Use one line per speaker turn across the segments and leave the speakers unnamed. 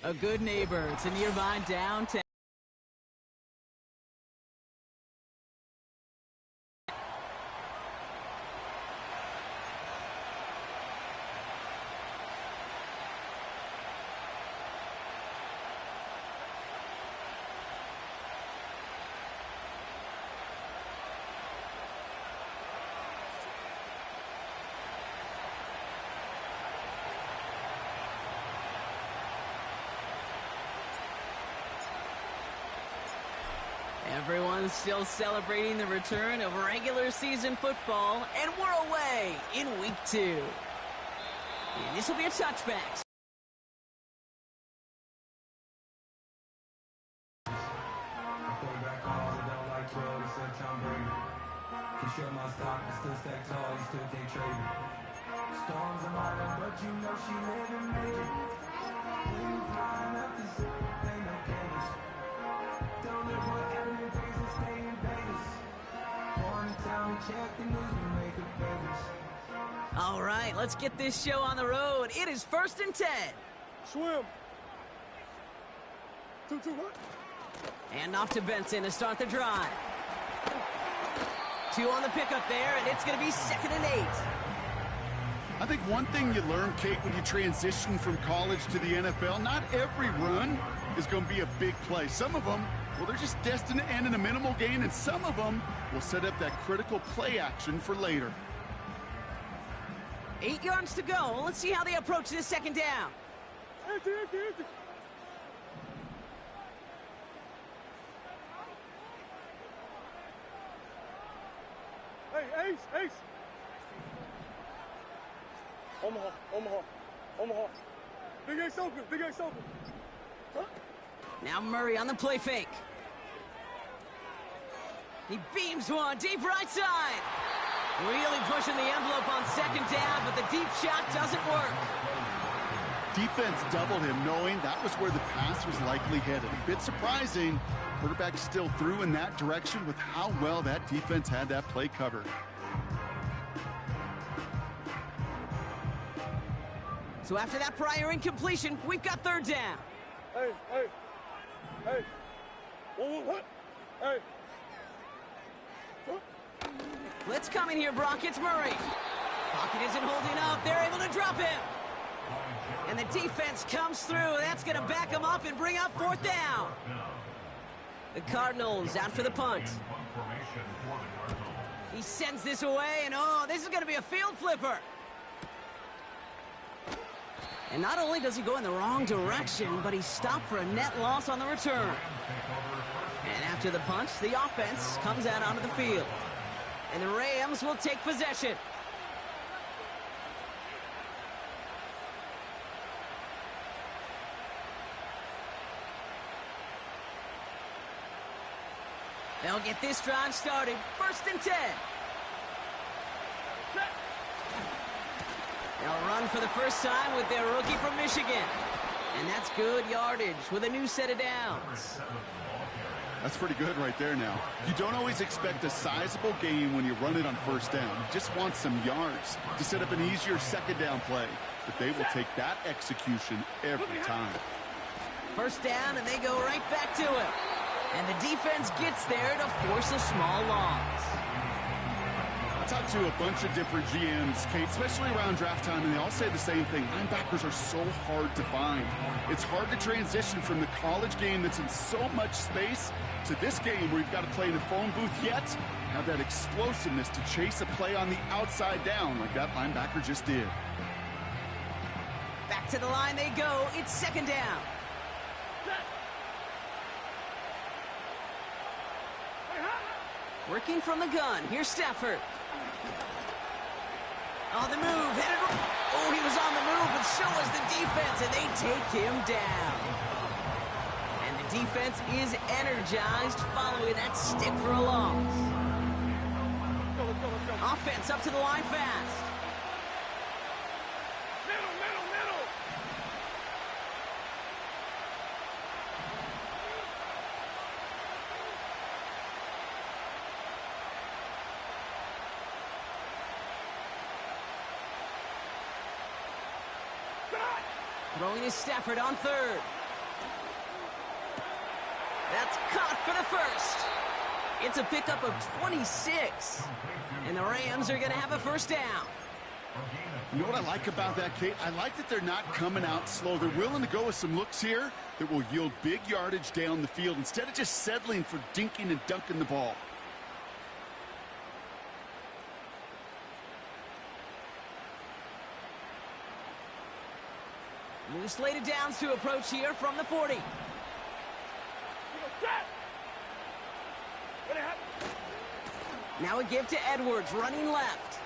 A good neighbor. It's a nearby downtown. Everyone's still celebrating the return of regular season football, and we're away in week 2. And this will be a touchback.
Storms are minor, but you know she living major. When you flying up this, ain't no cameras. Don't live forever in Vegas, stay in Vegas. Born in town, check the news, we make it famous.
All right, let's get this show on the road. It is 1st and 10.
Swim. 2-2, what?
And off to Benson to start the drive. 2 on the pickup there, and it's going to be 2nd and 8.
I think one thing you learn, Kate, when you transition from college to the NFL, not every run is going to be a big play. Some of them, well, they're just destined to end in a minimal gain, and some of them will set up that critical play action for later.
8 yards to go. Let's see how they approach this 2nd down.
Empty. Hey, Ace. Omaha. Big Ace open. Huh?
Now Murray on the play fake. He beams one deep right side. Really pushing the envelope on 2nd down, but the deep shot doesn't work.
Defense doubled him, knowing that was where the pass was likely headed. A bit surprising. Quarterback still threw in that direction with how well that defense had that play covered.
So after that prior incompletion, we've got 3rd down.
Hey. What? Hey. What?
Blitz coming here, Brock. It's Murray. Pocket isn't holding up. They're able to drop him. And the defense comes through. That's going to back him up and bring up 4th down. The Cardinals out for the punt. He sends this away, and this is going to be a field flipper. And not only does he go in the wrong direction, but he's stopped for a net loss on the return. And after the punch, the offense comes out onto the field. And the Rams will take possession. They'll get this drive started. 1st and 10. They'll run for the first time with their rookie from Michigan. And that's good yardage with a new set of downs.
That's pretty good right there now. You don't always expect a sizable gain when you run it on 1st down. You just want some yards to set up an easier 2nd down play. But they will take that execution every time.
1st down, and they go right back to it. And the defense gets there to force a small loss.
I talked to a bunch of different GMs, Kate, especially around draft time, and they all say the same thing. Linebackers are so hard to find. It's hard to transition from the college game that's in so much space to this game where you've got to play in a phone booth, yet have that explosiveness to chase a play on the outside down like that linebacker just did.
Back to the line they go. It's 2nd down. Working from the gun. Here's Stafford. On the move. He was on the move, but so was the defense, and they take him down. And the defense is energized following that stick for a loss. Offense up to the line fast.
Middle.
Throwing is Stafford on 3rd. That's caught for the first. It's a pickup of 26. And the Rams are going to have a first down.
You know what I like about that, Kate? I like that they're not coming out slow. They're willing to go with some looks here that will yield big yardage down the field instead of just settling for dinking and dunking the ball.
New slated downs to approach here from the 40. Now a give to Edwards, running left.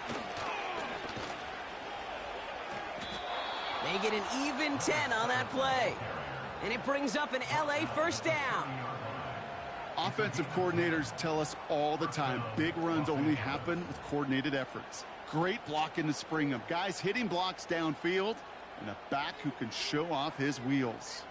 They get an even 10 on that play. And it brings up an LA first down.
Offensive coordinators tell us all the time, big runs only happen with coordinated efforts. Great block in the spring of guys hitting blocks downfield and a back who can show off his wheels.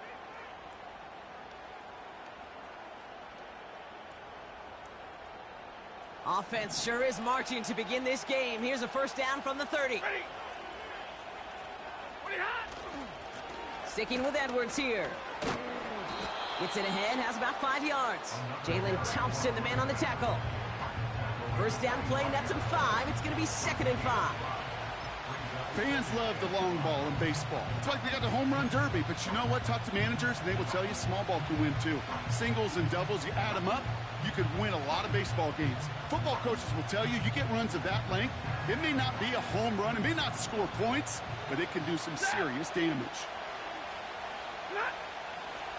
Offense sure is marching to begin this game. Here's a first down from the 30. Sticking with Edwards here. Gets it ahead, has about 5 yards. Jalen Thompson, the man on the tackle. First down play, nets him 5. It's going to be 2nd and 5.
Fans love the long ball in baseball. It's like they got the home run derby, but you know what? Talk to managers, and they will tell you small ball can win too. Singles and doubles, you add them up, you could win a lot of baseball games. Football coaches will tell you, you get runs of that length, it may not be a home run, it may not score points, but it can do some serious damage.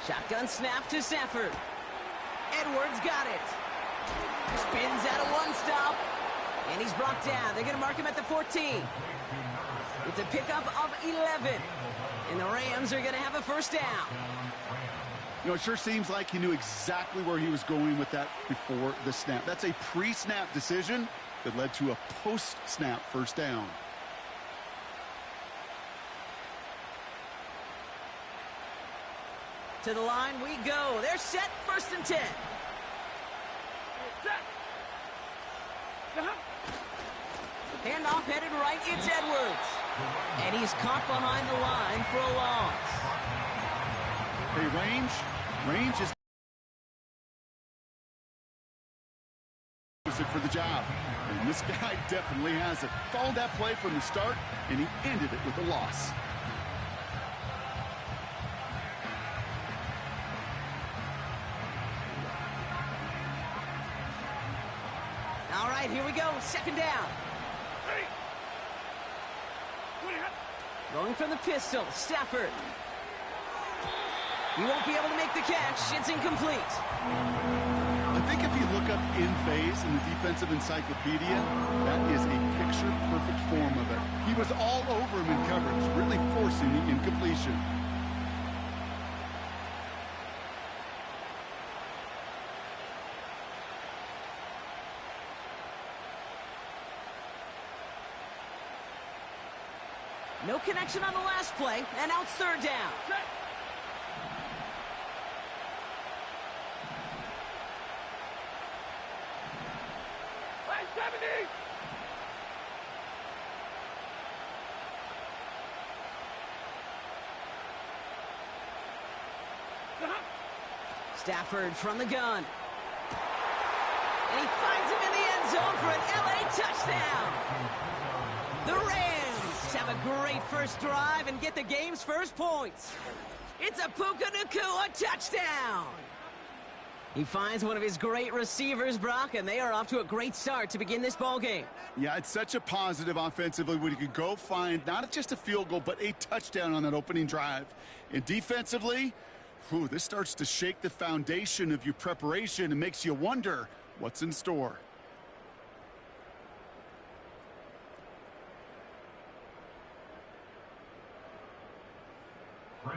Shotgun snap to Stafford. Edwards got it. Spins out of one stop. And he's brought down. They're going to mark him at the 14. It's a pickup of 11. And the Rams are going to have a first down.
You know, it sure seems like he knew exactly where he was going with that before the snap. That's a pre-snap decision that led to a post-snap first down.
To the line we go. They're set, 1st and 10. Handoff headed right, it's Edwards. And he's caught behind the line for a loss.
Hey, range is for the job. And this guy definitely has it. Followed that play from the start, and he ended it with a loss.
All right, here we go. 2nd down. Going from the pistol, Stafford. He won't be able to make the catch. It's incomplete.
I think if you look up in phase in the defensive encyclopedia, that is a picture-perfect form of it. He was all over him in coverage, really forcing the incompletion.
No connection on the last play, and now it's 3rd down. Stafford from the gun. And he finds him in the end zone for an LA touchdown. The Rams have a great first drive and get the game's first points. It's a Puka Nacua touchdown. He finds one of his great receivers, Brock, and they are off to a great start to begin this ball game.
Yeah, it's such a positive offensively when you can go find not just a field goal, but a touchdown on that opening drive. And defensively, this starts to shake the foundation of your preparation and makes you wonder what's in store.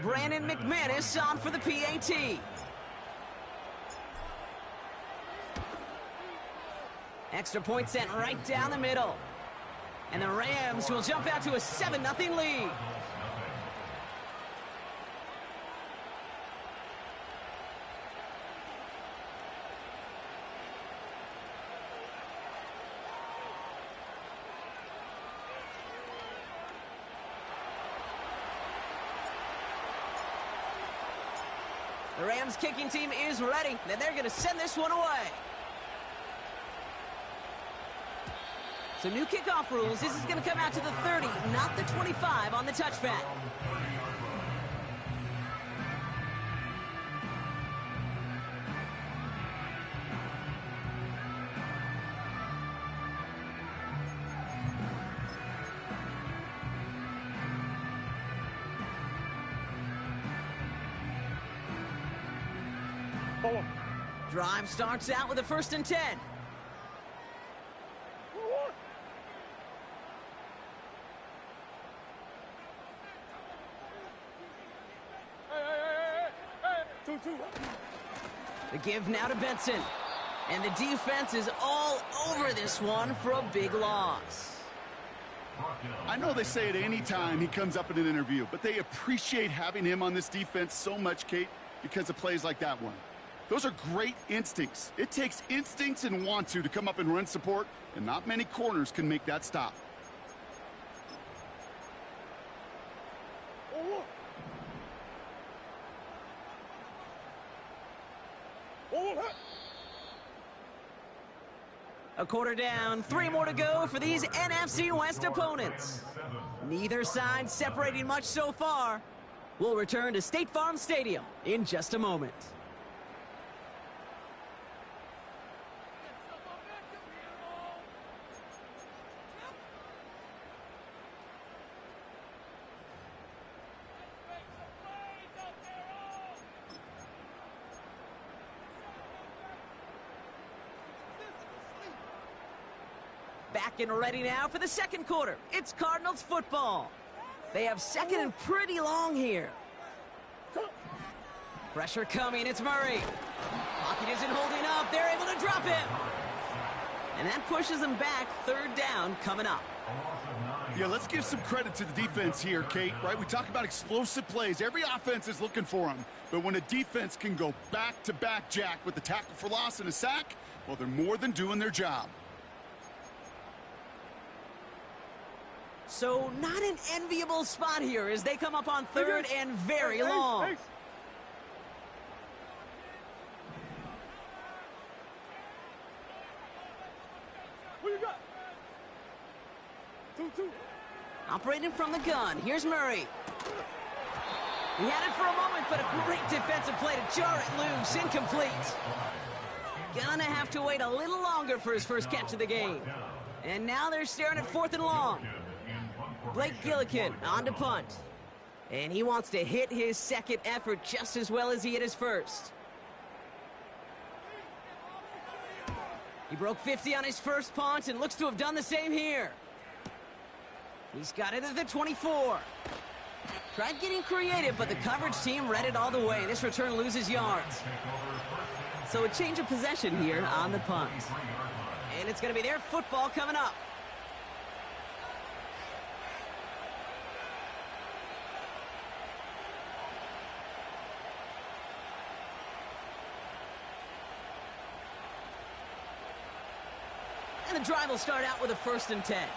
Brandon McManus on for the PAT. Extra point sent right down the middle. And the Rams will jump out to a 7-0 lead. The Rams kicking team is ready, and they're going to send this one away. So new kickoff rules. This is going to come out to the 30, not the 25 on the touchback. Drive starts out with a 1st and 10. The give now to Benson. And the defense is all over this one for a big loss.
I know they say it any time he comes up in an interview, but they appreciate having him on this defense so much, Kate, because of plays like that one. Those are great instincts. It takes instincts and want to come up and run support, and not many corners can make that stop.
A quarter down, 3 more to go for these NFC West opponents. Neither side separating much so far. We'll return to State Farm Stadium in just a moment. Back and ready now for the second quarter. It's Cardinals football. They have second and pretty long here. Pressure coming. It's Murray. Pocket isn't holding up. They're able to drop him. And that pushes them back. 3rd down coming up.
Yeah, let's give some credit to the defense here, Kate, right? We talk about explosive plays. Every offense is looking for them. But when a defense can go back-to-back, Jack, with a tackle for loss and a sack, well, they're more than doing their job.
So not an enviable spot here as they come up on 3rd and very long.
What you got? 2-2.
Operating from the gun. Here's Murray. He had it for a moment, but a great defensive play to jar it loose. Incomplete. Gonna have to wait a little longer for his first catch of the game. And now they're staring at 4th and long. Blake Gillikin on to punt. And he wants to hit his second effort just as well as he hit his first. He broke 50 on his first punt and looks to have done the same here. He's got it at the 24. Tried getting creative, but the coverage team read it all the way. This return loses yards. So a change of possession here on the punt. And it's going to be their football coming up. And the drive will start out with a 1st and 10.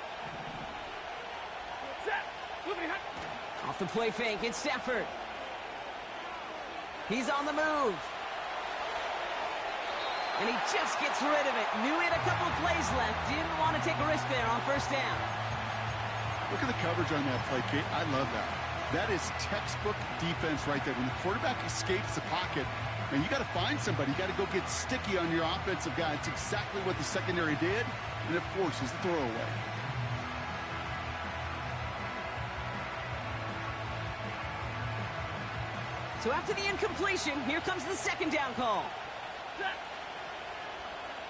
Off the play fake, it's Stafford. He's on the move. And he just gets rid of it. Knew he had a couple of plays left. Didn't want to take a risk there on 1st down.
Look at the coverage on that play, Kate. I love that. That is textbook defense right there. When the quarterback escapes the pocket, and you got to find somebody. You got to go get sticky on your offensive guy. It's exactly what the secondary did, and it forces the throwaway.
So after the incompletion, here comes the 2nd down call.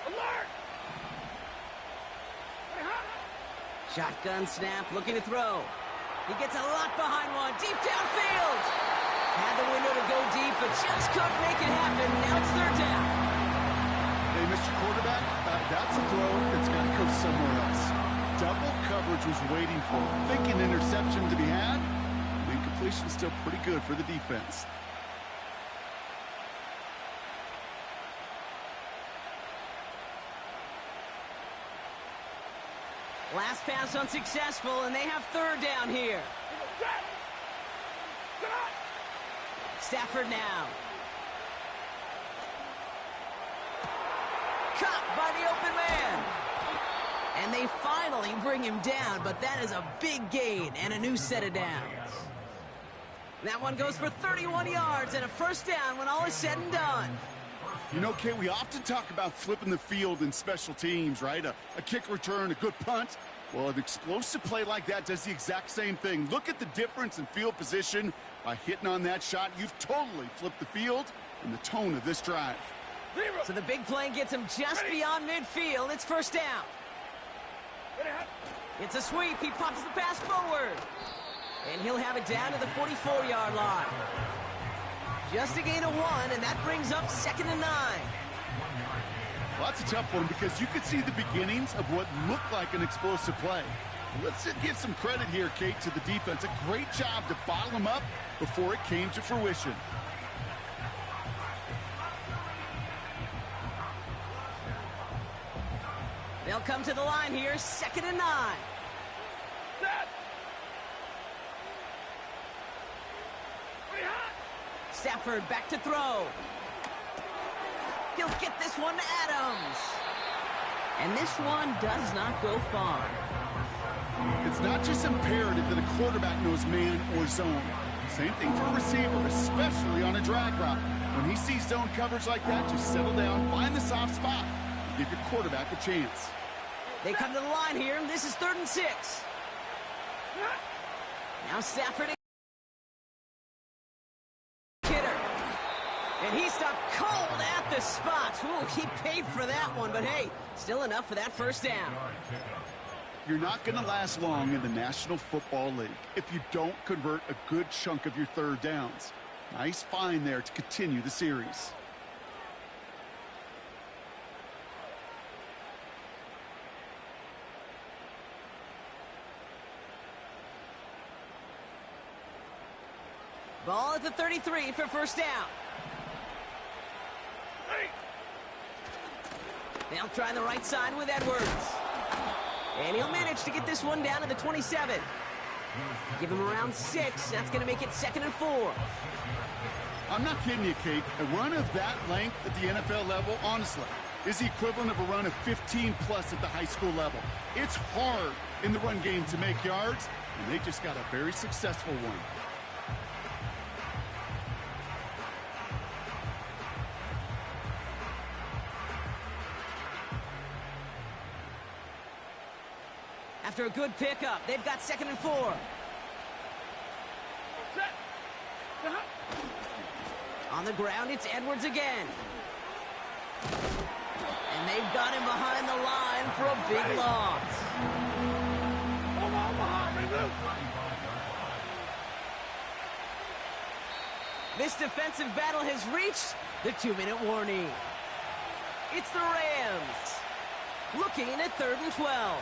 Alert!
Shotgun snap, looking to throw. He gets a lot behind one, deep downfield. Had the window to go deep, but just couldn't make it happen. Now it's 3rd down.
Hey, Mr. Quarterback, that's a throw that's got to go somewhere else. Double coverage was waiting for him. Thinking interception to be had. The incompletion's still pretty good for the defense.
Last pass unsuccessful, and they have 3rd down here. Stafford now. caught by the open man. And they finally bring him down, but that is a big gain and a new set of downs. That one goes for 31 yards and a first down when all is said and done.
You know, Kate, we often talk about flipping the field in special teams, right? A kick return, a good punt. Well, an explosive play like that does the exact same thing. Look at the difference in field position. By hitting on that shot, you've totally flipped the field and the tone of this drive.
So the big play gets him just beyond midfield. It's first down. It's a sweep. He pops the pass forward. And he'll have it down to the 44-yard line. Just a gain of 1, and that brings up 2nd and 9.
Well, that's a tough one because you could see the beginnings of what looked like an explosive play. Let's give some credit here, Kate, to the defense. A great job to bottle them up before it came to fruition.
They'll come to the line here, 2nd and 9. Stafford back to throw. He'll get this one to Adams. And this one does not go far.
It's not just imperative that a quarterback knows man or zone. Same thing for a receiver, especially on a drag route. When he sees zone coverage like that, just settle down, find the soft spot, and give your quarterback a chance.
They come to the line here. This is 3rd and 6. Now Stafford. And he stopped cold at the spot. Ooh, he paid for that one, but hey, still enough for that first down.
You're not going to last long in the National Football League if you don't convert a good chunk of your third downs. Nice find there to continue the series.
Ball at the 33 for first down. They'll try the right side with Edwards. And he'll manage to get this one down to the 27. Give him around 6. That's going to make it 2nd and 4.
I'm not kidding you, Kate. A run of that length at the NFL level, honestly, is the equivalent of a run of 15-plus at the high school level. It's hard in the run game to make yards, and they just got a very successful one.
After a good pickup, they've got 2nd and 4. On the ground, it's Edwards again. And they've got him behind the line for a big loss. This defensive battle has reached the 2-minute warning. It's the Rams, looking at 3rd and 12.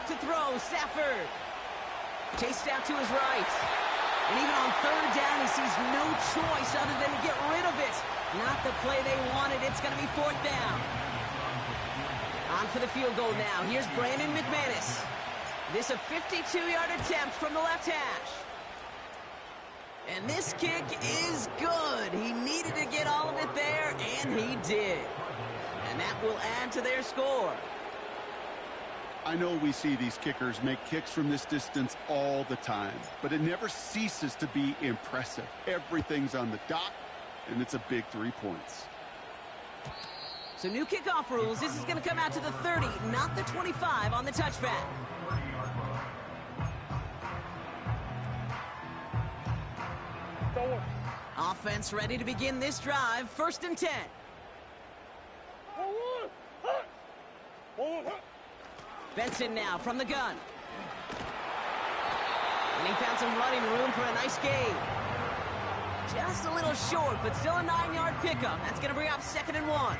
To throw, Stafford. Chased out to his right. And even on 3rd down, he sees no choice other than to get rid of it. Not the play they wanted. It's going to be 4th down. On for the field goal now. Here's Brandon McManus. This a 52-yard attempt from the left hash. And this kick is good. He needed to get all of it there, and he did. And that will add to their score.
I know we see these kickers make kicks from this distance all the time, but it never ceases to be impressive. Everything's on the dot, and it's a big 3 points.
So new kickoff rules. This is going to come out to the 30, not the 25 on the touchback. Offense ready to begin this drive. 1st and 10. Benson now from the gun. And he found some running room for a nice gain. Just a little short, but still a 9-yard pickup. That's going to bring up 2nd and 1.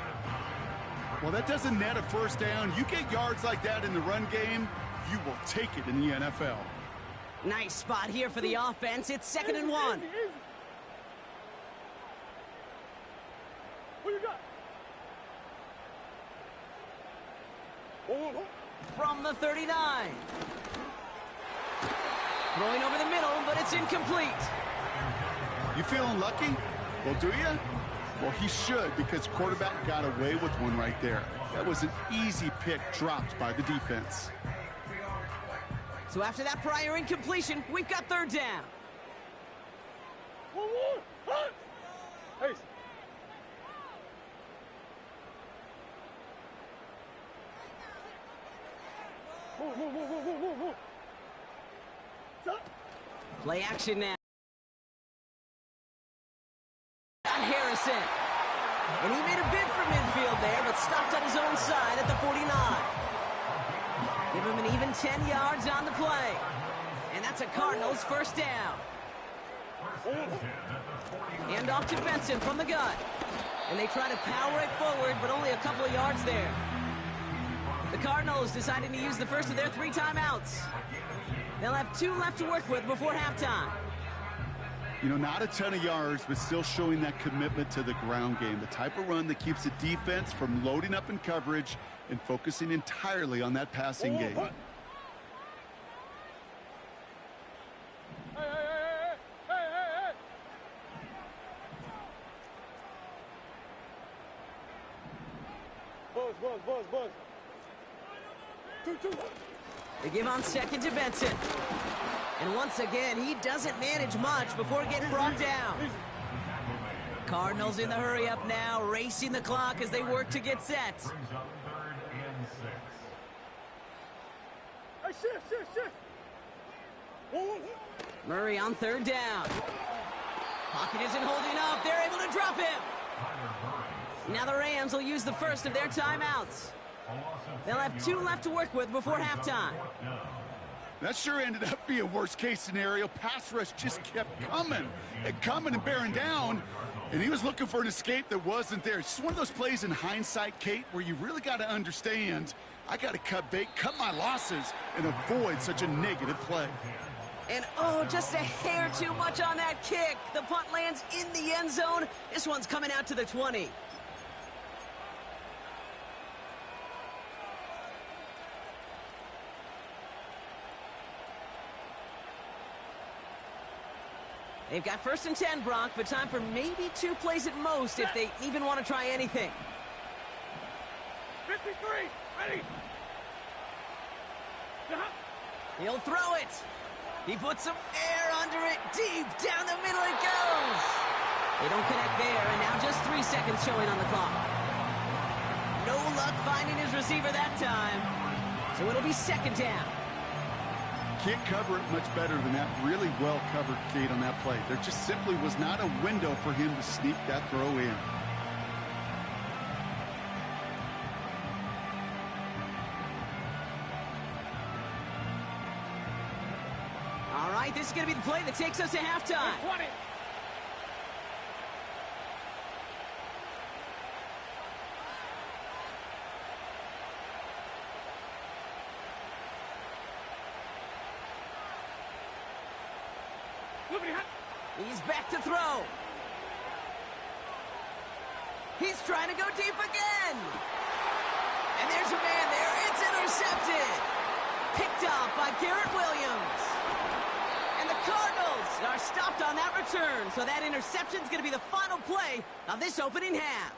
Well, that doesn't net a first down. You get yards like that in the run game, you will take it in the NFL.
Nice spot here for the offense. It's 2nd and 1.
Easy. Who you got? Oh.
From the 39. Throwing over the middle, but it's incomplete.
You feeling lucky? Well, do you? Well, he should, because quarterback got away with one right there. That was an easy pick dropped by the defense.
So after that prior incompletion, we've got 3rd down.
Hey. Move. Stop.
Play action now. Got Harrison. And he made a bid for midfield there, but stopped on his own side at the 49. Give him an even 10 yards on the play. And that's a Cardinals 1st down. Hand off to Benson from the gun. And they try to power it forward, but only a couple of yards there. The Cardinals deciding to use the first of their 3 timeouts. They'll have 2 left to work with before halftime.
You know, not a ton of yards, but still showing that commitment to the ground game. The type of run that keeps the defense from loading up in coverage and focusing entirely on that passing game.
Hey. Buzz. 2.
They give on 2nd to Benson. And once again, he doesn't manage much before getting brought down. Cardinals in the hurry up now, racing the clock as they work to get set.
Hey, shift.
Murray on 3rd down. Pocket isn't holding up. They're able to drop him. Now the Rams will use the first of their timeouts. They'll have 2 left to work with before halftime.
That sure ended up being a worst-case scenario. Pass rush just kept coming and bearing down, and he was looking for an escape that wasn't there. It's just one of those plays in hindsight, Kate, where you really got to understand, I got to cut bait, cut my losses, and avoid such a negative play.
And, oh, just a hair too much on that kick. The punt lands in the end zone. This one's coming out to the 20. They've got 1st and 10, Brock, but time for maybe 2 plays at most if they even want to try anything.
53, ready.
He'll throw it. He puts some air under it. Deep down the middle it goes. They don't connect there, and now just 3 seconds showing on the clock. No luck finding his receiver that time. So it'll be 2nd down.
Can't cover it much better than that. Really well covered, Kate, on that play. There just simply was not a window for him to sneak that throw in.
All right, this is going to be the play that takes us to halftime.
20.
He's back to throw. He's trying to go deep again. And there's a man there. It's intercepted. Picked up by Garrett Williams. And the Cardinals are stopped on that return. So that interception's going to be the final play of this opening half.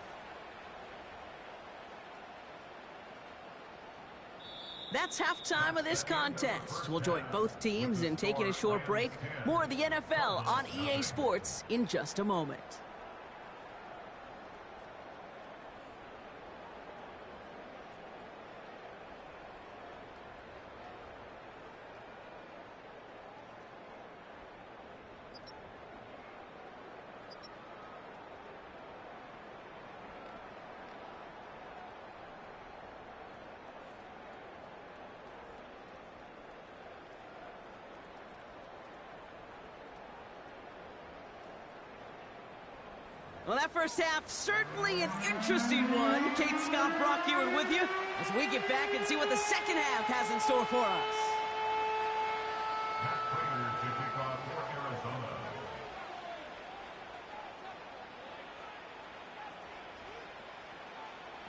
That's halftime of this contest. We'll join both teams in taking a short break. More of the NFL on EA Sports in just a moment. Well, that first half, certainly an interesting one. Kate Scott, Brock Ewan with you as we get back and see what the second half has in store for us.
Matt Prater to kick off for Arizona.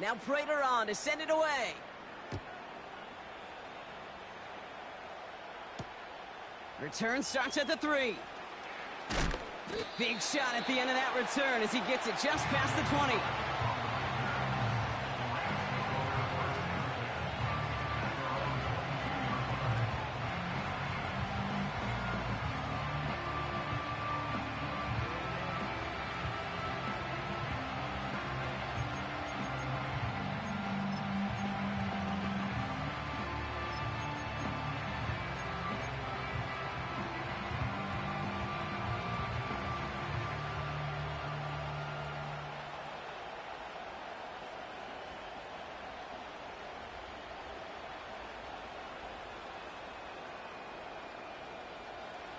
Now Prater on to send it away. Return starts at the 3. Big shot at the end of that return as he gets it just past the 20.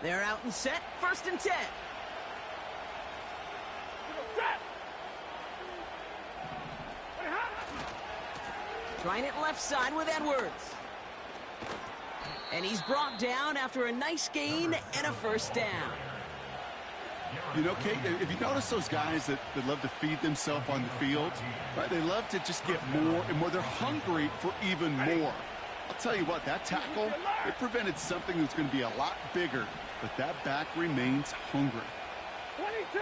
They're out and set, 1st and 10. Trying it left side with Edwards. And he's brought down after a nice gain and a 1st down.
You know, Kate, if you notice those guys that love to feed themselves on the field, right? They love to just get more and more. They're hungry for even more. I'll tell you what, that tackle, it prevented something that's going to be a lot bigger, but that back remains hungry.
22!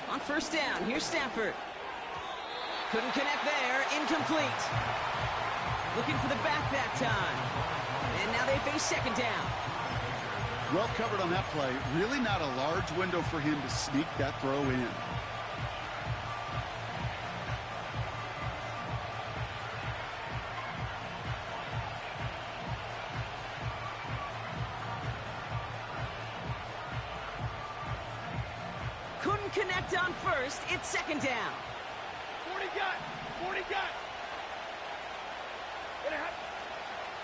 On 1st down, here's Stafford. Couldn't connect there, incomplete. Looking for the back that time. And now they face 2nd down.
Well covered on that play. Really not a large window for him to sneak that throw in.
Couldn't connect on 1st. It's 2nd down.
40 got! 40 got!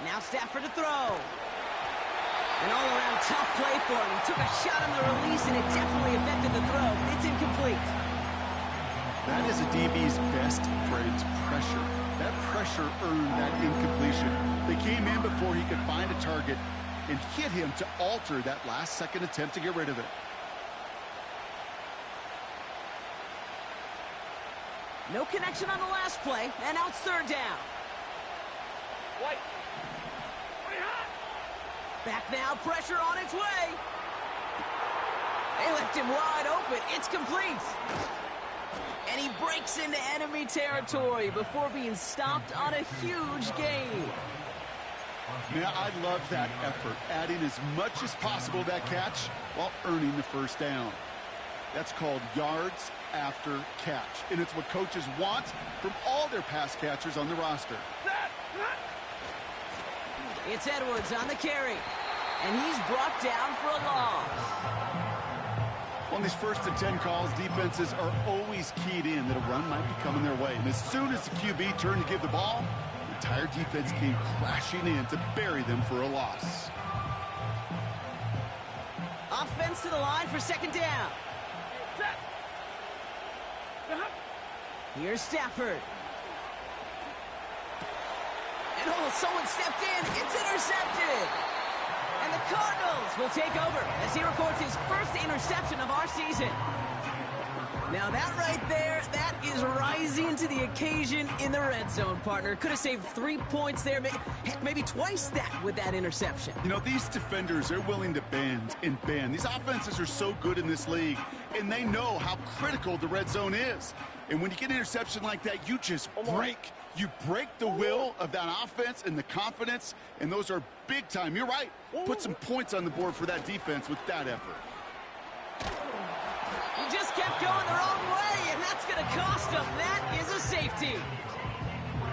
Now Stafford to throw. An all-around tough play for him. He took a shot on the release, and it definitely affected the throw. It's incomplete.
That is a DB's best friend, pressure. That pressure earned that incompletion. They came in before he could find a target and hit him to alter that last-second attempt to get rid of it.
No connection on the last play, and now it's 3rd down.
White.
Back now, pressure on its way. They left him wide open. It's complete. And he breaks into enemy territory before being stopped on a huge gain.
Yeah, I love that effort, adding as much as possible to that catch while earning the 1st down. That's called yards after catch, and it's what coaches want from all their pass catchers on the roster.
It's Edwards on the carry, and he's brought down for a loss.
On these 1st and 10 calls, defenses are always keyed in that a run might be coming their way, and as soon as the QB turned to give the ball, the entire defense came crashing in to bury them for a loss.
Offense to the line for 2nd down. Here's Stafford. And someone stepped in. It's intercepted. And the Cardinals will take over as he records his 1st interception of our season. Now that right there, that is rising to the occasion in the red zone, partner. Could have saved 3 points there, maybe twice that with that interception.
You know, these defenders, they're willing to bend and bend. These offenses are so good in this league, and they know how critical the red zone is. And when you get an interception like that, you just break. You break the will of that offense and the confidence, and those are big time. You're right. Put some points on the board for that defense with that effort.
He just kept going the wrong way, and that's going to cost him. That is a safety.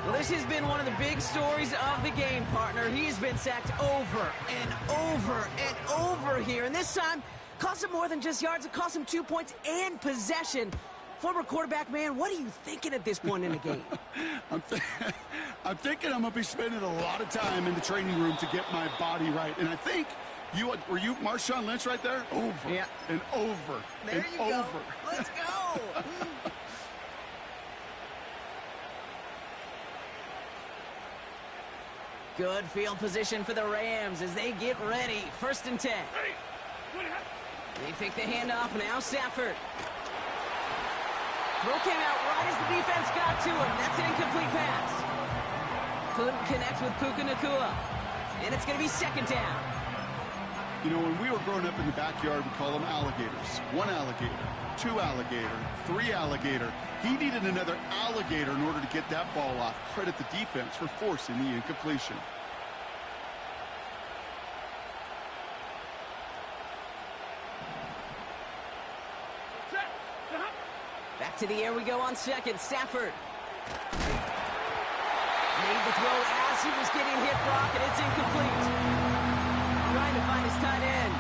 Well, this has been one of the big stories of the game, partner. He's been sacked over and over and over here, and this time cost him more than just yards. It cost him 2 points and possession. Former quarterback, man, what are you thinking at this point in the game?
I'm thinking I'm going to be spending a lot of time in the training room to get my body right. And I think Were you Marshawn Lynch right there? Over
Yeah.
and over
There
and
you go.
over.
Let's go. Good field position for the Rams as they get ready. 1st and 10.
Hey, what happened?
They take the handoff now. Stafford. Throw came out right as the defense got to him. That's an incomplete pass. Couldn't connect with Puka Nacua. And it's going to be 2nd down.
You know, when we were growing up in the backyard, we call them alligators. 1 alligator, 2 alligator, 3 alligator. He needed another alligator in order to get that ball off. Credit the defense for forcing the incompletion.
Set.
Back to the air we go on 2nd. Stafford. Made the throw as he was getting hit, Brock, and it's incomplete. Trying to find his tight end.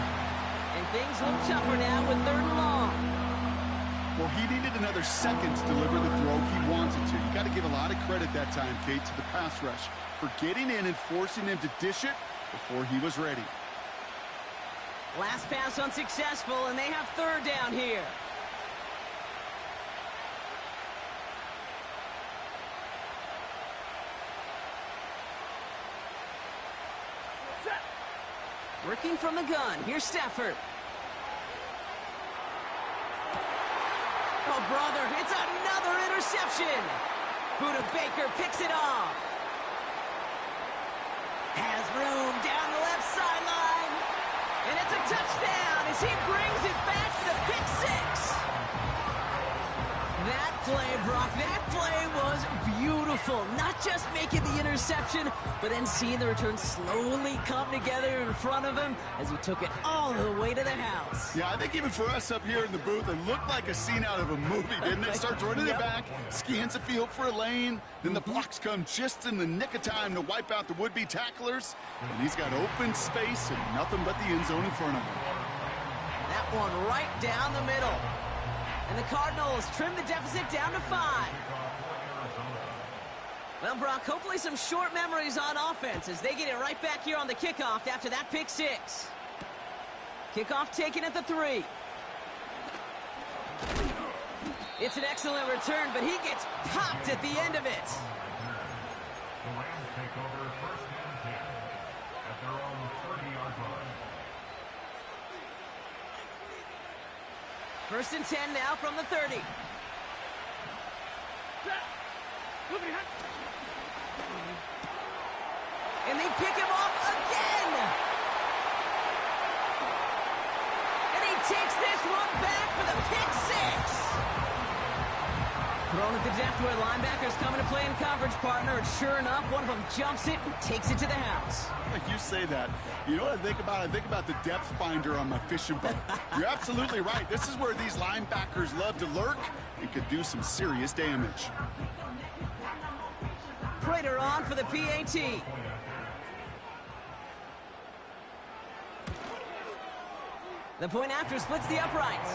And things look tougher now with 3rd and long.
Well, he needed another second to deliver the throw he wanted to. You got to give a lot of credit that time, Kate, to the pass rush for getting in and forcing him to dish it before he was ready.
Last pass unsuccessful, and they have 3rd down here.
Set.
Working from the gun. Here's Stafford. Oh, brother, it's another interception. Buda Baker picks it off. Has room down the left sideline. And it's a touchdown as he brings it back to the pick 6. That play, Brock, that play was beautiful. Not just making the interception, but then seeing the return slowly come together in front of him as he took it all the way to the house.
Yeah, I think even for us up here in the booth, it looked like a scene out of a movie, didn't it? Starts running it back, scans the field for a lane, then the blocks come just in the nick of time to wipe out the would-be tacklers, and he's got open space and nothing but the end zone in front of him.
That one right down the middle. And the Cardinals trim the deficit down to 5. Well, Brock, hopefully some short memories on offense as they get it right back here on the kickoff after that pick 6. Kickoff taken at the 3. It's an excellent return, but he gets popped at the end of it.
The Rams take over 1st and 10 at their own 30-yard line.
1st and 10 now from the 30.
Set. Look at that.
And they pick him off again. And he takes this one back for the pick 6. Thrown at the depth where linebackers coming to play in coverage, partner. And sure enough, one of them jumps it and takes it to the house.
Like you say that, you know what I think about? I think about the depth finder on my fishing boat. You're absolutely right. This is where these linebackers love to lurk and could do some serious damage.
Prater on for the PAT. The point after splits the uprights.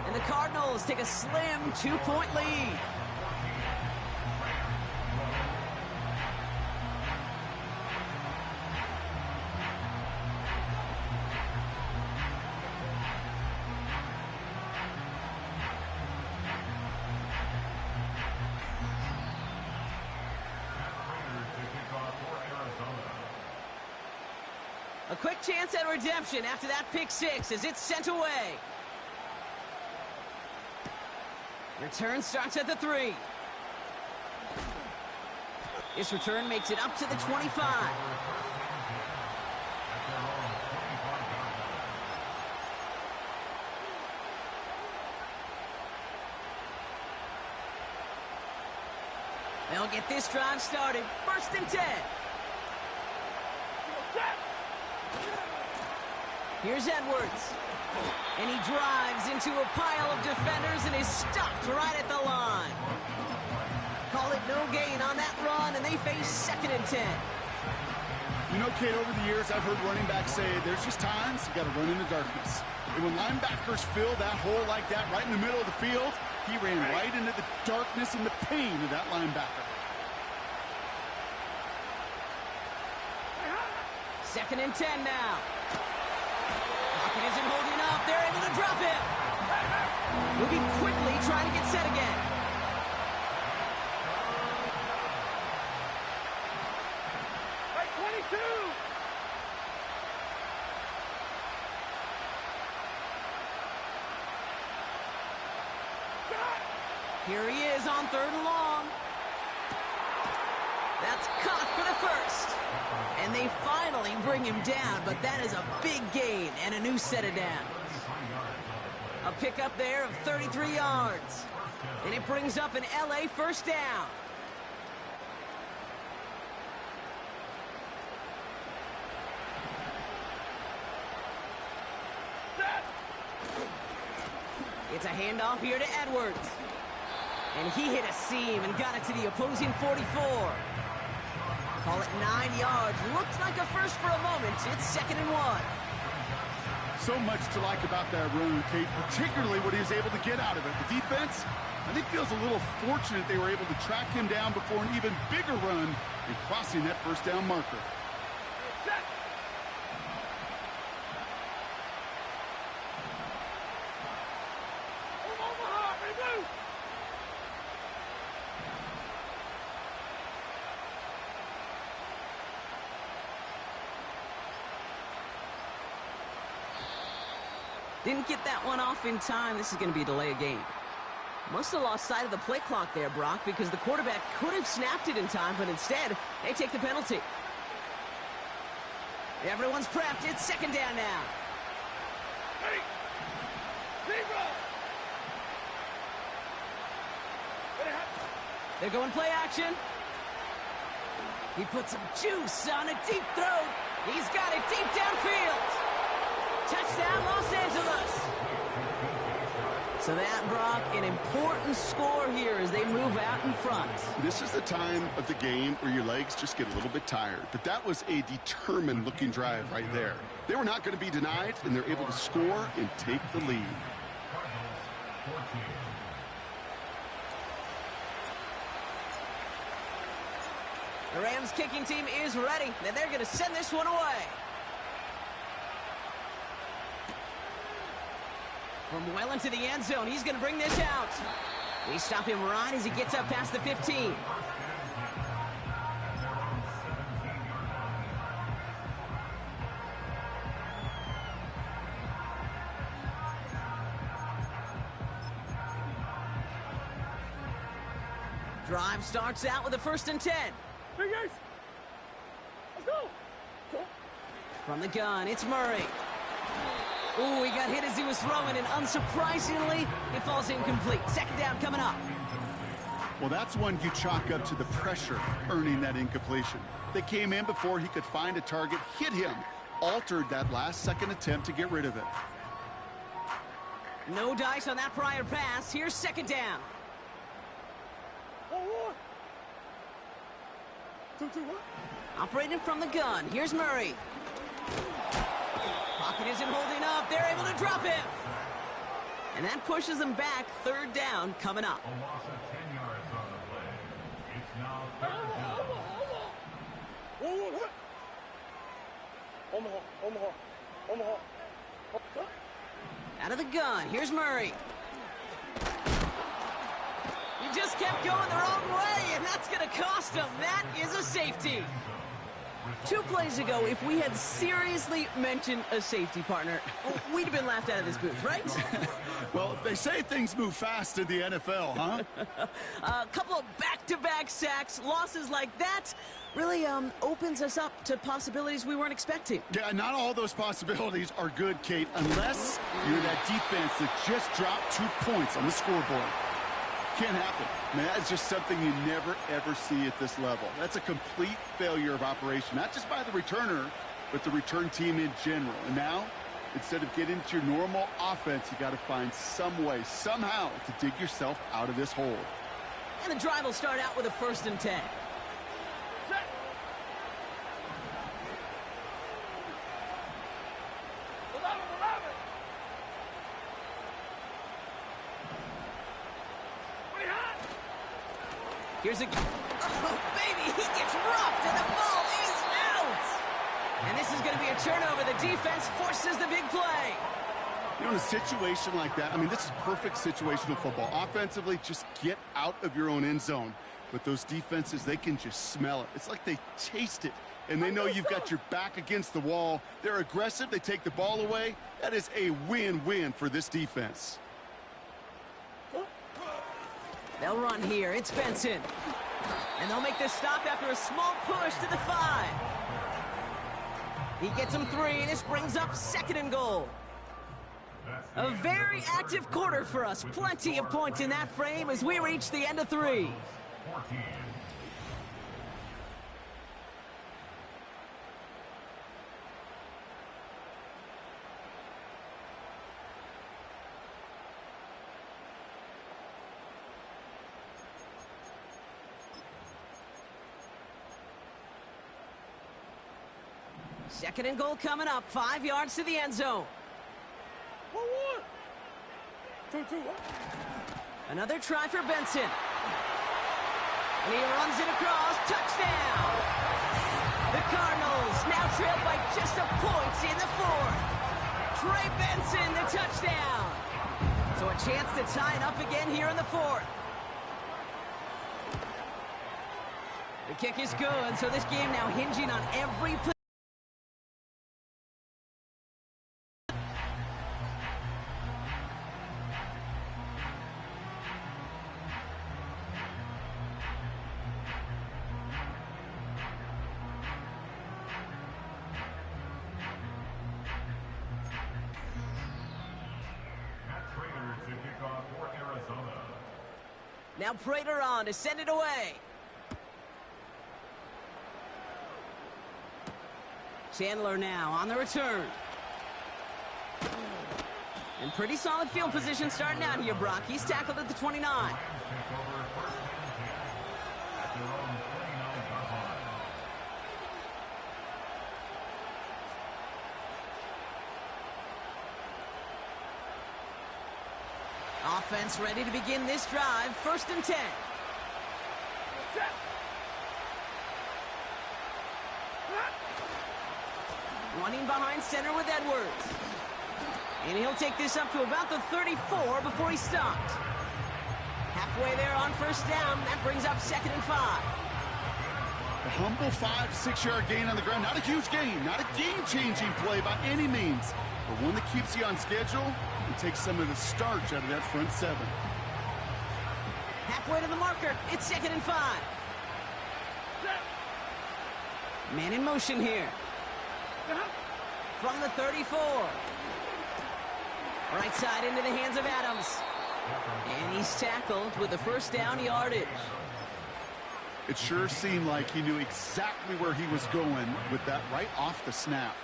And the Cardinals take a slim 2-point lead. A quick chance at redemption after that pick 6 as it's sent away. Return starts at the 3. This return makes it up to the 25. They'll get this drive started. 1st and 10. Here's Edwards. And he drives into a pile of defenders and is stopped right at the line. Call it no gain on that run, and they face 2nd and 10.
You know, Kate, over the years, I've heard running backs say there's just times you got to run in the darkness. And when linebackers fill that hole like that right in the middle of the field, he ran right into the darkness and the pain of that linebacker.
2nd and 10 now. moving quickly, trying to get set again.
Right, 22.
Here he is on 3rd and long. That's caught for the first. And they finally bring him down, but that is a big gain and a new set of downs. A pickup there of 33 yards. And it brings up an LA first down. It's a handoff here to Edwards. And he hit a seam and got it to the opposing 44. Call it 9 yards. Looks like a first for a moment. It's 2nd and 1.
So much to like about that run, Kate, particularly what he was able to get out of it. The defense, I think, feels a little fortunate they were able to track him down before an even bigger run and crossing that first down marker.
Set. Omaha, ready, blue.
Didn't get that one off in time. This is going to be a delay of game. Must have lost sight of the play clock there, Brock, because the quarterback could have snapped it in time, but instead, they take the penalty. Everyone's prepped. It's 2nd down now.
Ready. Zero. Ready, hot.
They're going play action. He put some juice on a deep throw. He's got it deep downfield. Touchdown, Los Angeles. So that, Brock, an important score here as they move out in front.
This is the time of the game where your legs just get a little bit tired. But that was a determined-looking drive right there. They were not going to be denied, and they're able to score and take the lead.
The Rams kicking team is ready, and they're going to send this one away. From well into the end zone, he's going to bring this out. We stop him right as he gets up past the 15. Drive starts out with a 1st and 10.
Big Ace. Let's go. Go.
From the gun, it's Murray. Ooh, he got hit as he was throwing, and unsurprisingly, it falls incomplete. 2nd down coming up.
Well, that's one you chalk up to the pressure earning that incompletion. They came in before he could find a target, hit him, altered that last-second attempt to get rid of it.
No dice on that prior pass. Here's 2nd down.
1-1. 2-2-1.
Operating from the gun. Here's Murray. Pocket isn't holding up. They're able to drop him. And that pushes them back. 3rd down coming up.
A loss of 10 yards on the play. It's now 3rd down.
Omaha.
Out of the gun. Here's Murray. He just kept going the wrong way, and that's going to cost him. That is a safety. 2 plays ago, if we had seriously mentioned a safety partner, we'd have been laughed out of this booth, right?
Well, they say things move fast in the NFL, huh?
A couple of back-to-back sacks, losses like that, really opens us up to possibilities we weren't expecting.
Yeah, not all those possibilities are good, Kate, unless you're that defense that just dropped 2 points on the scoreboard. Can't happen. Man, that's just something you never, ever see at this level. That's a complete failure of operation, not just by the returner, but the return team in general. And now, instead of getting into your normal offense, you got to find some way, somehow, to dig yourself out of this hole.
And the drive will start out with a 1st and 10.
Set. Ready, hot.
Here's a... Oh, baby, he gets rocked, and the ball is out! And this is going to be a turnover. The defense forces the big play.
You know, in a situation like that, I mean, this is perfect situational football. Offensively, just get out of your own end zone. But those defenses, they can just smell it. It's like they taste it, and they know you've got your back against the wall. They're aggressive. They take the ball away. That is a win-win for this defense.
They'll run here. It's Benson. And they'll make this stop after a small push to the 5. He gets him 3, and this brings up 2nd and goal. A very active quarter for us. Plenty of points in that frame as we reach the end of 3.
14.
Second and goal coming up. 5 yards to the end zone.
1-1. 2-2.
Another try for Benson. And he runs it across. Touchdown! The Cardinals now trail by just a point in the 4th. Trey Benson, the touchdown. So a chance to tie it up again here in the 4th. The kick is good, so this game now hinging on every play. Now Prater on to send it away. Chandler now on the return. And pretty solid field position starting out here, Brock. He's tackled at the 29. Offense ready to begin this drive. 1st and 10. Running behind center with Edwards. And he'll take this up to about the 34 before he's stopped. Halfway there on 1st down. That brings up 2nd and 5.
A humble 5 to 6 yard gain on the ground. Not a huge gain. Not a game-changing play by any means. But one that keeps you on schedule and takes some of the starch out of that front 7.
Halfway to the marker. It's 2nd and 5. Man in motion here. From the 34. Right side into the hands of Adams. And he's tackled with the 1st down yardage.
It sure seemed like he knew exactly where he was going with that right off the snap.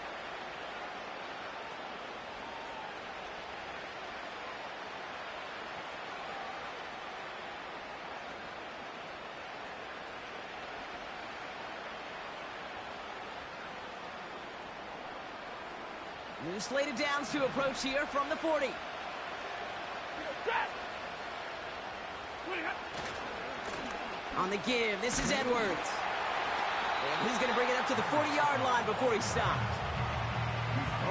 New slated downs to approach here from the 40. On the give, this is Edwards. And he's going to bring it up to the 40-yard line before he's stopped.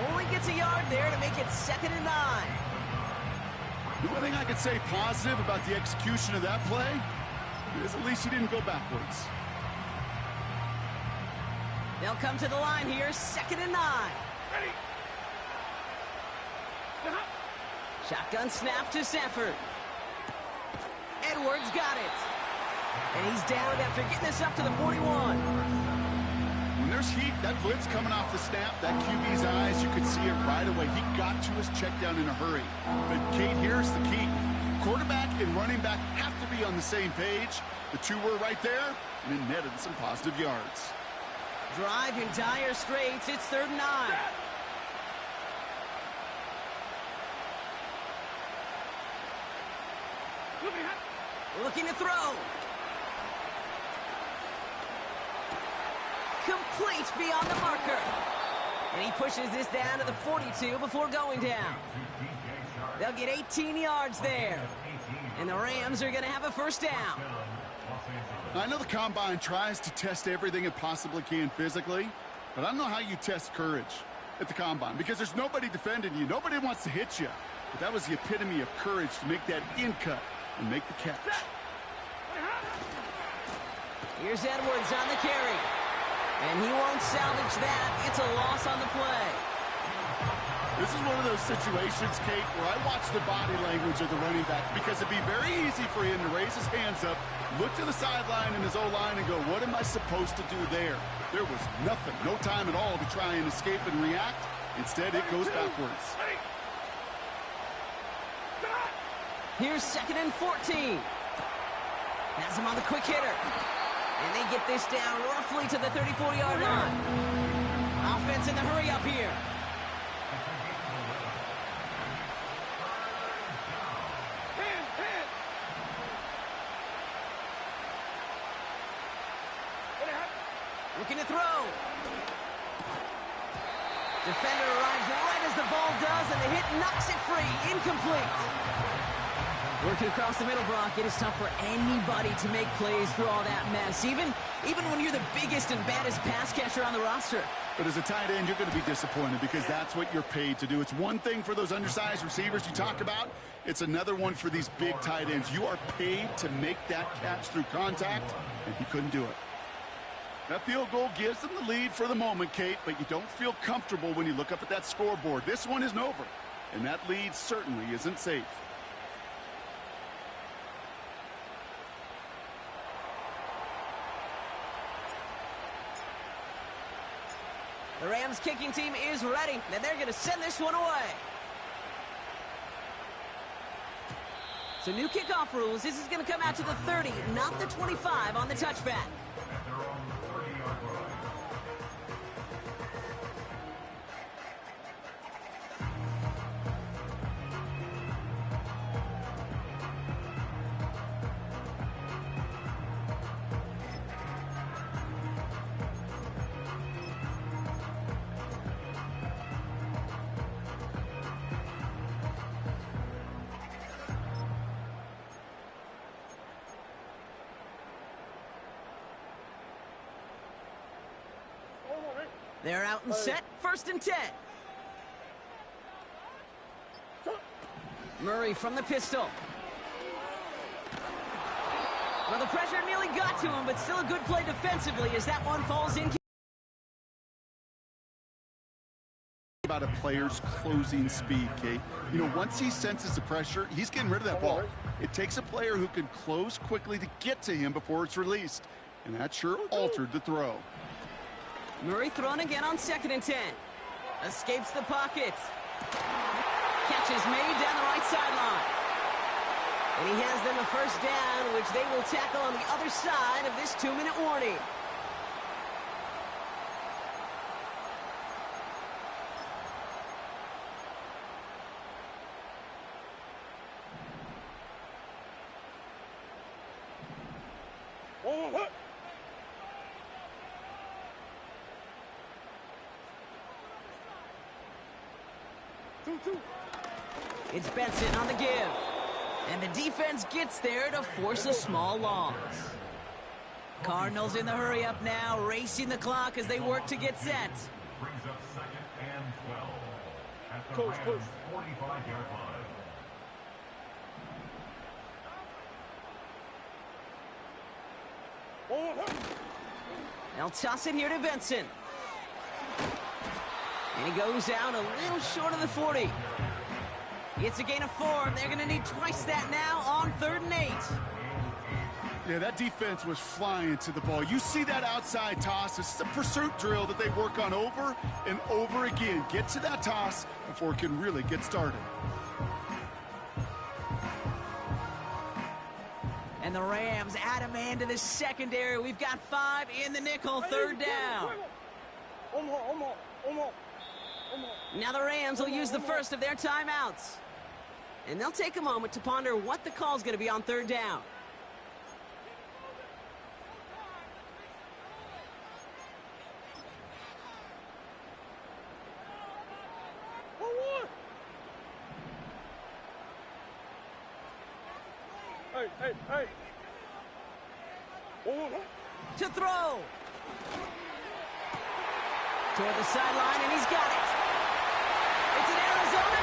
Only gets a yard there to make it 2nd and 9.
The only thing I could say positive about the execution of that play is at least he didn't go backwards.
They'll come to the line here, 2nd and 9.
Ready.
Shotgun snap to Sanford. Edwards got it. And he's down after getting this up to the 41.
When there's heat, that blitz coming off the snap, that QB's eyes, you could see it right away. He got to his check down in a hurry. But, Kate, here's the key. Quarterback and running back have to be on the same page. The two were right there, and it netted some positive yards.
Drive in dire straits. It's 3rd and 9. Looking to throw. Complete beyond the marker. And he pushes this down to the 42 before going down. They'll get 18 yards there. And the Rams are going to have a 1st down.
I know the Combine tries to test everything it possibly can physically, but I don't know how you test courage. at the combine because there's nobody defending you. Nobody wants to hit you. But that was the epitome of courage to make that in cut and make the catch.
Here's Edwards on the carry. And he won't salvage that. It's a loss on the play.
This is one of those situations, Kate, where I watch the body language of the running back because it'd be very easy for him to raise his hands up, look to the sideline in his O-line and go, what am I supposed to do there? There was nothing, no time at all to try and escape and react. Instead, it goes backwards.
Here's 2nd and 14. Has him on the quick hitter. And they get this down roughly to the 34-yard line. Offense in the hurry up here. Looking to throw. Defender arrives right as the ball does, and the hit knocks it free. Incomplete. Working across the middle, Brock, it is tough for anybody to make plays through all that mess, even when you're the biggest and baddest pass catcher on the roster.
But as a tight end, you're going to be disappointed because that's what you're paid to do. It's one thing for those undersized receivers you talk about. It's another one for these big tight ends. You are paid to make that catch through contact, and he couldn't do it. That field goal gives them the lead for the moment, Kate, but you don't feel comfortable when you look up at that scoreboard. This one isn't over, and that lead certainly isn't safe.
The Rams kicking team is ready, and they're going to send this one away. So new kickoff rules. This is going to come out to the 30, not the 25 on the touchback. They're out and set. 1st and 10. Murray from the pistol. Well, the pressure nearly got to him, but still a good play defensively as that one falls in.
About a player's closing speed, Kate. You know, once he senses the pressure, he's getting rid of that ball. It takes a player who can close quickly to get to him before it's released. And that sure altered the throw.
Murray thrown again on 2nd and 10. Escapes the pocket. Catch is made down the right sideline. And he has them a 1st down, which they will tackle on the other side of this 2-minute warning. It's Benson on the give. And the defense gets there to force a small loss. Cardinals in the hurry up now, racing the clock as they work to get set.
Brings up 2nd and 12 at the Rams' 45-yard line.
They'll toss it here to Benson. And he goes out a little short of the 40. It's a gain of 4. They're going to need twice that now on 3rd and 8.
Yeah, that defense was flying to the ball. You see that outside toss. This is a pursuit drill that they work on over and over again. Get to that toss before it can really get started.
And the Rams add a man to the secondary. We've got 5 in the nickel, 3rd down. Now the Rams will use the first of their timeouts. And they'll take a moment to ponder what the call's going to be on 3rd down.
Hey.
To throw. Toward the sideline, and he's got it.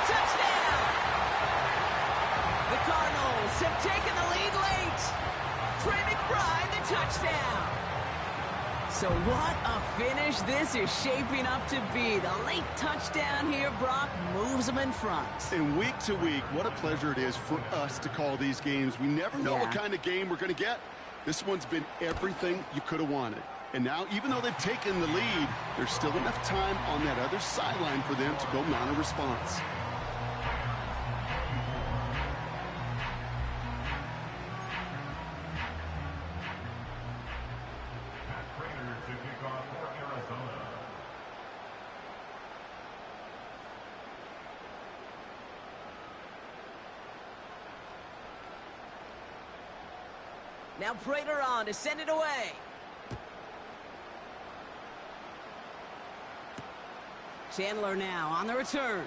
touchdown! The Cardinals have taken the lead late. Trey McBride, the touchdown. So what a finish this is shaping up to be. The late touchdown here, Brock, moves them in front.
And week to week, what a pleasure it is for us to call these games. We never know what kind of game we're going to get. This one's been everything you could have wanted. And now, even though they've taken the lead, there's still enough time on that other sideline for them to go mount a response.
Now Prater on to send it away. Chandler now on the return.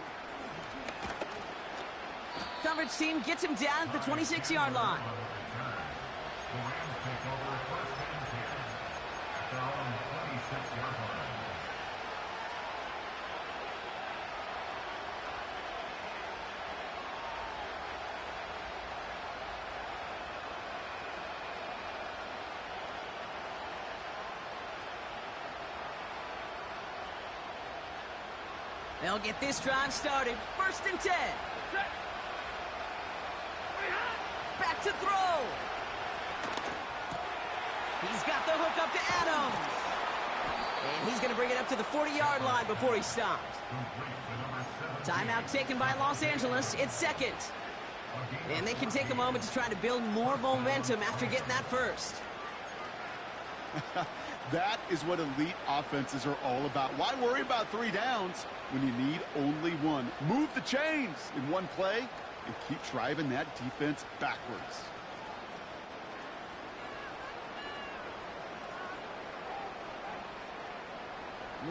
Coverage team gets him down at the 26-yard line.
The Rams take over first and 10 at their own 26-yard line.
They'll get this drive started. First and 10. Back to throw. He's got the hook up to Adams. And he's going to bring it up to the 40-yard line before he stops. Timeout taken by Los Angeles. It's second. And they can take a moment to try to build more momentum after getting that first.
That is what elite offenses are all about. Why worry about 3 downs when you need only 1? Move the chains in one play and keep driving that defense backwards.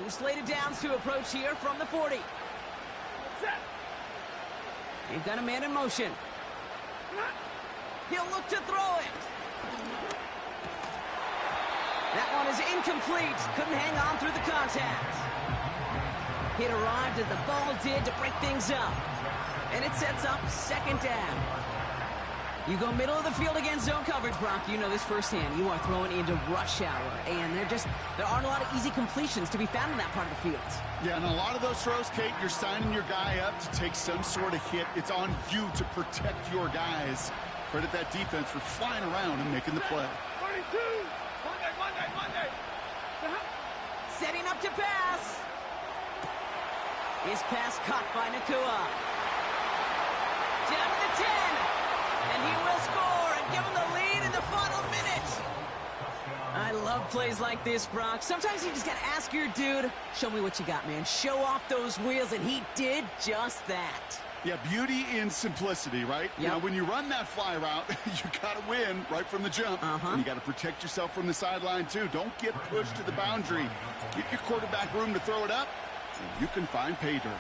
New slated downs to approach here from the 40. They've got a man in motion. He'll look to throw it. That one is incomplete. Couldn't hang on through the contact. It arrived as the ball did to break things up. And it sets up second down. You go middle of the field against zone coverage, Brock. You know this firsthand. You are throwing into rush hour. And there aren't a lot of easy completions to be found in that part of the field.
Yeah, and a lot of those throws, Kate, you're signing your guy up to take some sort of hit. It's on you to protect your guys. Credit that defense for flying around and making the play.
32! Monday!
Setting up to pass. His pass caught by Nakua. Down to the 10. And he will score and give him the lead in the final minute. I love plays like this, Brock. Sometimes you just got to ask your dude, show me what you got, man. Show off those wheels, and he did just that.
Yeah, beauty in simplicity, right?
Yep.
Now, when you run that fly route, you got to win right from the jump. And you got to protect yourself from the sideline, too. Don't get pushed to the boundary. Give your quarterback room to throw it up, and you can find pay dirt.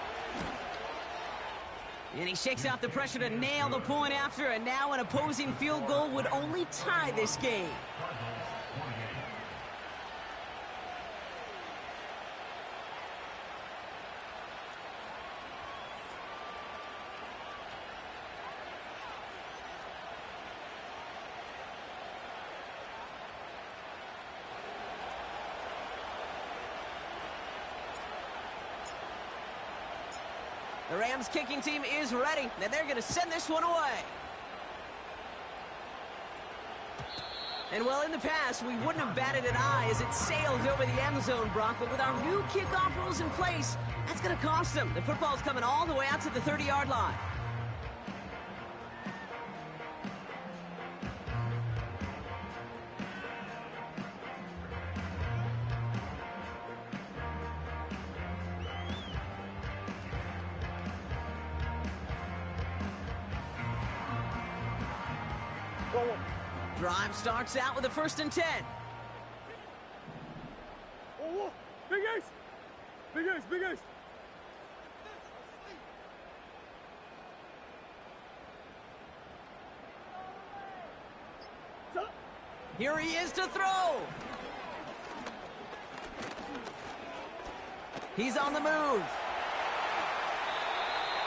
And he shakes out the pressure to nail the point after, and now an opposing field goal would only tie this game. The Rams kicking team is ready, and they're going to send this one away. And well, in the past, we wouldn't have batted an eye as it sailed over the end zone, Brock, but with our new kickoff rules in place, that's going to cost them. The football's coming all the way out to the 30-yard line. Drive starts out with a 1st and 10.
Oh, big ace! Big ace!
Here he is to throw. He's on the move.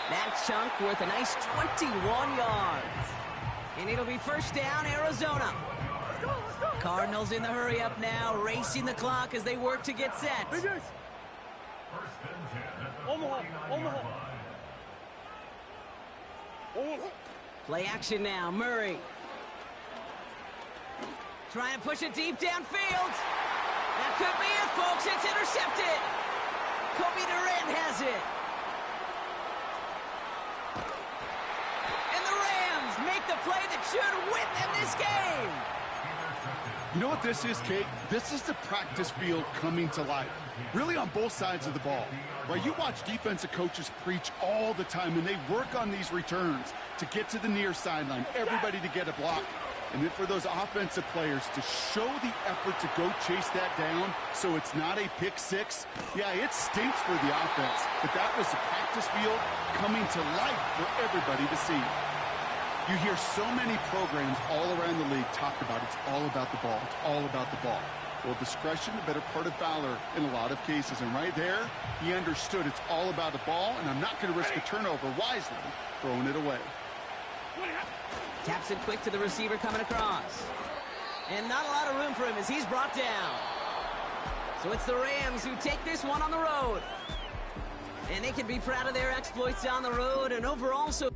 That chunk worth a nice 21 yards. And it'll be first down, Arizona. Cardinals in the hurry-up now, racing the clock as they work to get set.
Big Ace. Omaha.
Play action now, Murray. Trying to push it deep downfield. That could be it, folks. It's intercepted. Kobe Durant has it. And the Rams make the play that should win them this game.
You know what this is, Kate? This is the practice field coming to life, really on both sides of the ball. Right, you watch defensive coaches preach all the time, and they work on these returns to get to the near sideline, everybody to get a block. And then for those offensive players to show the effort to go chase that down so it's not a pick six, yeah, it stinks for the offense. But that was the practice field coming to life for everybody to see. You hear so many programs all around the league talk about it's all about the ball. It's all about the ball. Well, discretion, the better part of valor in a lot of cases. And right there, he understood it's all about the ball, and I'm not going to risk a turnover wisely, throwing it away.
Taps it quick to the receiver coming across. And not a lot of room for him as he's brought down. So it's the Rams who take this one on the road. And they can be proud of their exploits on the road and overall so...